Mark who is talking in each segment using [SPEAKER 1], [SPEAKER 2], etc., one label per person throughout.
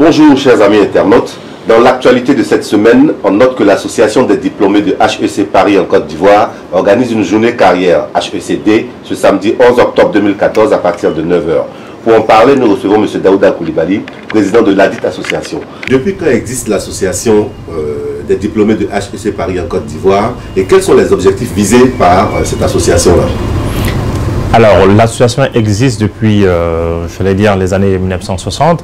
[SPEAKER 1] Bonjour chers amis internautes. Dans l'actualité de cette semaine, on note que l'association des diplômés de HEC Paris en Côte d'Ivoire organise une journée carrière HECD ce samedi 11 octobre 2014 à partir de 9h. Pour en parler, nous recevons M. Daouda Koulibaly, président de ladite association. Depuis quand existe l'association des diplômés de HEC Paris en Côte d'Ivoire et quels sont les objectifs visés par cette association-là?
[SPEAKER 2] Alors, l'association existe depuis, j'allais dire, les années 1960.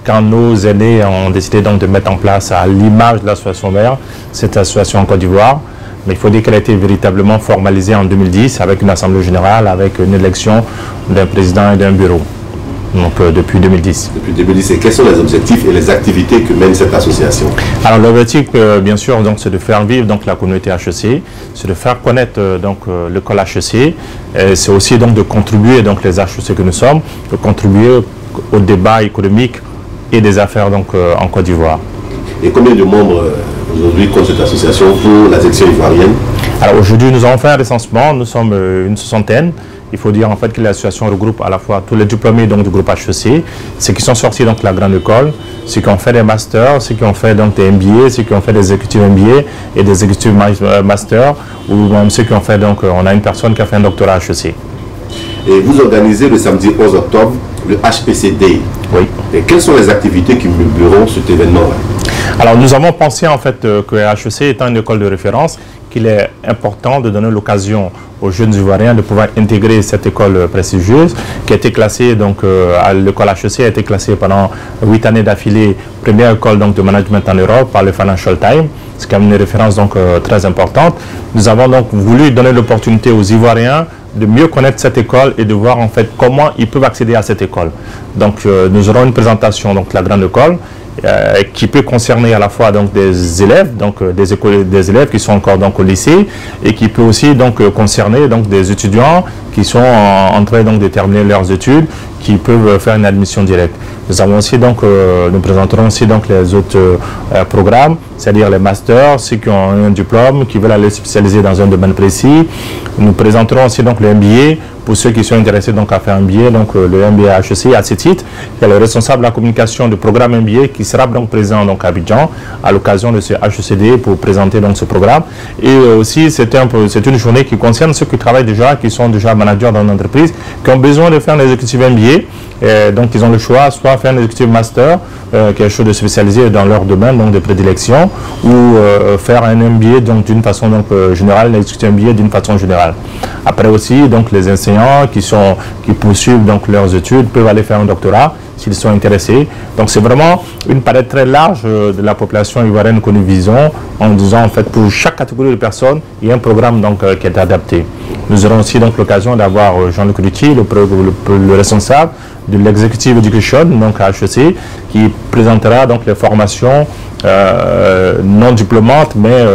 [SPEAKER 2] Quand nos aînés ont décidé donc de mettre en place, à l'image de l'association mère, cette association en Côte d'Ivoire. Mais il faut dire qu'elle a été véritablement formalisée en 2010 avec une assemblée générale, avec une élection d'un président et d'un bureau. Donc depuis 2010. Depuis 2010,
[SPEAKER 1] et quels sont les objectifs et les activités que mène cette association?
[SPEAKER 2] Alors l'objectif, bien sûr, c'est de faire vivre donc la communauté HEC, c'est de faire connaître l'école HEC, c'est aussi donc de contribuer, donc les HEC que nous sommes, de contribuer au débat économique et des affaires donc en Côte d'Ivoire.
[SPEAKER 1] Et combien de membres aujourd'hui compte cette association pour la section ivoirienne?
[SPEAKER 2] Alors aujourd'hui, nous avons fait un recensement, nous sommes une soixantaine. Il faut dire en fait que l'association regroupe à la fois tous les diplômés donc, du groupe HEC, ceux qui sont sortis donc de la grande école, ceux qui ont fait des masters, ceux qui ont fait donc des MBA, ceux qui ont fait des exécutifs MBA et des exécutifs masters, ou même ceux qui ont fait donc, on a une personne qui a fait un doctorat HEC.
[SPEAKER 1] Et vous organisez le samedi 11 octobre le HECD.
[SPEAKER 2] Oui.
[SPEAKER 1] Et quelles sont les activités qui meubleront cet événement-là?
[SPEAKER 2] Alors nous avons pensé en fait que HEC étant une école de référence, qu'il est important de donner l'occasion aux jeunes Ivoiriens de pouvoir intégrer cette école prestigieuse qui a été classée, donc l'école HEC a été classée pendant 8 années d'affilée, première école donc, de management en Europe par le Financial Times. C'est quand même une référence donc, très importante. Nous avons donc voulu donner l'opportunité aux Ivoiriens de mieux connaître cette école et de voir en fait comment ils peuvent accéder à cette école. Donc nous aurons une présentation donc, de la grande école qui peut concerner à la fois donc, des élèves, donc des élèves qui sont encore donc, au lycée, et qui peut aussi donc, concerner donc, des étudiants qui sont en train donc, de terminer leurs études, qui peuvent faire une admission directe. Nous avons aussi donc, nous présenterons aussi donc les autres programmes, c'est-à-dire les masters, ceux qui ont un diplôme, qui veulent aller spécialiser dans un domaine précis. Nous présenterons aussi donc le MBA pour ceux qui sont intéressés donc à faire un MBA, donc le MBA HEC. À ce titre, il y a le responsable de la communication du programme MBA qui sera donc présent donc à Abidjan à l'occasion de ce HECD pour présenter donc ce programme. Et aussi c'est une journée qui concerne ceux qui travaillent déjà, qui sont déjà managers dans l'entreprise, qui ont besoin de faire un exécutif MBA. Et donc ils ont le choix, soit faire un exécutif master, quelque chose de spécialisé dans leur domaine donc de prédilection, ou faire un MBA donc d'une façon donc générale, un exécutif MBA d'une façon générale. Après aussi donc les enseignants qui poursuivent donc leurs études peuvent aller faire un doctorat s'ils sont intéressés. Donc c'est vraiment une palette très large de la population ivoirienne que nous visons, en disant en fait pour chaque catégorie de personnes, il y a un programme donc qui est adapté. Nous aurons aussi donc l'occasion d'avoir Jean-Luc Ruti, le responsable de l'Executive Education, donc à HEC, qui présentera donc les formations non diplômantes, mais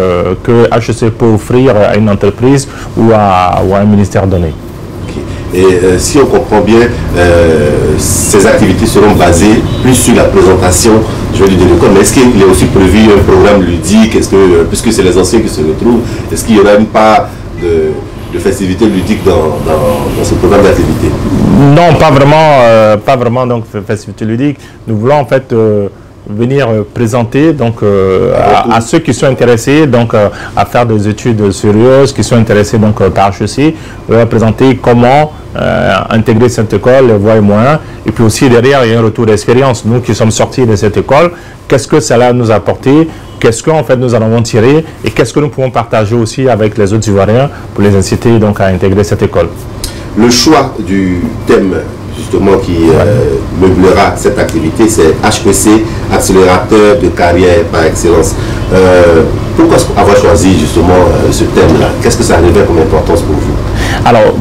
[SPEAKER 2] que HEC peut offrir à une entreprise ou à un ministère donné.
[SPEAKER 1] Et si on comprend bien, ces activités seront basées plus sur la présentation, je vais dire, de l'école, mais est-ce qu'il est aussi prévu un programme ludique, puisque c'est les anciens qui se retrouvent, est-ce qu'il y aura une part de festivités ludiques dans ce programme d'activité?
[SPEAKER 2] Non, pas vraiment donc festivités ludiques. Nous voulons en fait venir présenter donc à ceux qui sont intéressés donc à faire des études sérieuses, qui sont intéressés donc par HEC, présenter comment intégrer cette école, les voies et moyens, et puis aussi derrière il y a un retour d'expérience. Nous qui sommes sortis de cette école, qu'est-ce que cela nous a apporté, qu'est-ce qu'en fait nous en avons tiré et qu'est-ce que nous pouvons partager aussi avec les autres Ivoiriens pour les inciter donc à intégrer cette école.
[SPEAKER 1] Le choix du thème justement qui meublera cette activité, c'est HEC, accélérateur de carrière par excellence. Pourquoi avoir choisi justement ce thème-là? Qu'est-ce que ça revêt comme importance pour vous?
[SPEAKER 2] Alors,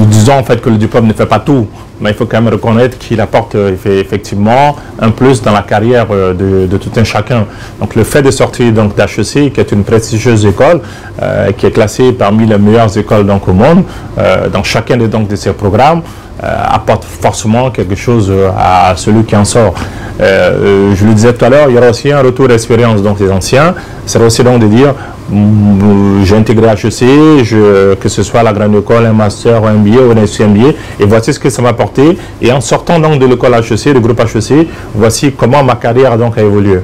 [SPEAKER 2] disons en fait que le diplôme ne fait pas tout, mais il faut quand même reconnaître qu'il apporte effectivement un plus dans la carrière de tout un chacun. Donc le fait de sortir d'HEC, qui est une prestigieuse école, qui est classée parmi les meilleures écoles donc, au monde, dans chacun de ces programmes, apporte forcément quelque chose à celui qui en sort. Je le disais tout à l'heure, il y aura aussi un retour d'expérience donc des anciens. C'est aussi donc de dire j'ai intégré HEC, que ce soit la grande école, un master, un MBA ou un MBA, et voici ce que ça m'a apporté. Et en sortant donc de l'école HEC, du groupe HEC, voici comment ma carrière donc a évolué.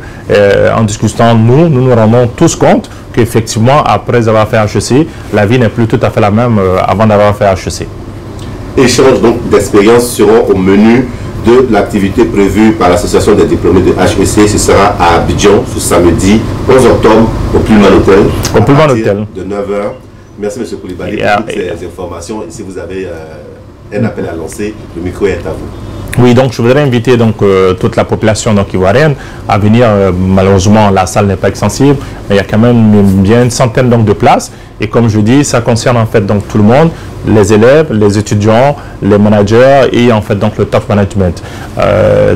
[SPEAKER 2] En discutant, nous rendons tous compte qu'effectivement, après avoir fait HEC, la vie n'est plus tout à fait la même avant d'avoir fait HEC.
[SPEAKER 1] Échange donc d'expériences seront au menu de l'activité prévue par l'association des diplômés de HEC. Ce sera à Abidjan ce samedi 11 octobre au Pullman Hotel.
[SPEAKER 2] Au Pullman Hotel.
[SPEAKER 1] De 9h. Merci M. Koulibaly pour toutes ces informations. Et si vous avez un appel à lancer, le micro est à vous.
[SPEAKER 2] Oui, donc je voudrais inviter donc toute la population donc ivoirienne à venir. Malheureusement, la salle n'est pas extensible, mais il y a quand même bien une centaine donc de places. Et comme je dis, ça concerne en fait donc tout le monde, les élèves, les étudiants, les managers et en fait donc le top management.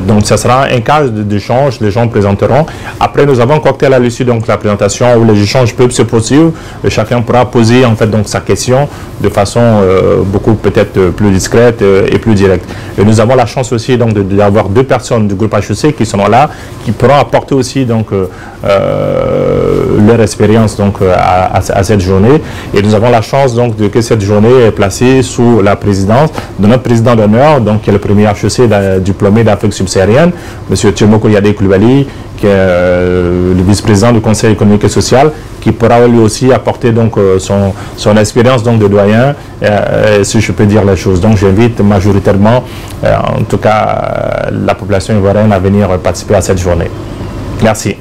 [SPEAKER 2] Donc ça sera un cas d'échange, les gens présenteront. Après, nous avons un cocktail à l'issue donc de la présentation où les échanges peuvent se poursuivre. Chacun pourra poser en fait donc sa question de façon beaucoup peut-être plus discrète et plus directe. Et nous avons la chance aussi donc d'avoir 2 personnes du groupe HEC qui sont là, qui pourront apporter aussi donc leur expérience donc à cette journée. Et nous avons la chance donc que cette journée est placée sous la présidence de notre président d'honneur, donc qui est le premier HEC diplômé d'Afrique subsaharienne, M. Tchemoko Yadé Koulibaly, qui est le vice-président du Conseil économique et social, qui pourra lui aussi apporter donc son expérience donc de doyen, si je peux dire les choses. Donc j'invite majoritairement, en tout cas la population ivoirienne à venir participer à cette journée. Merci.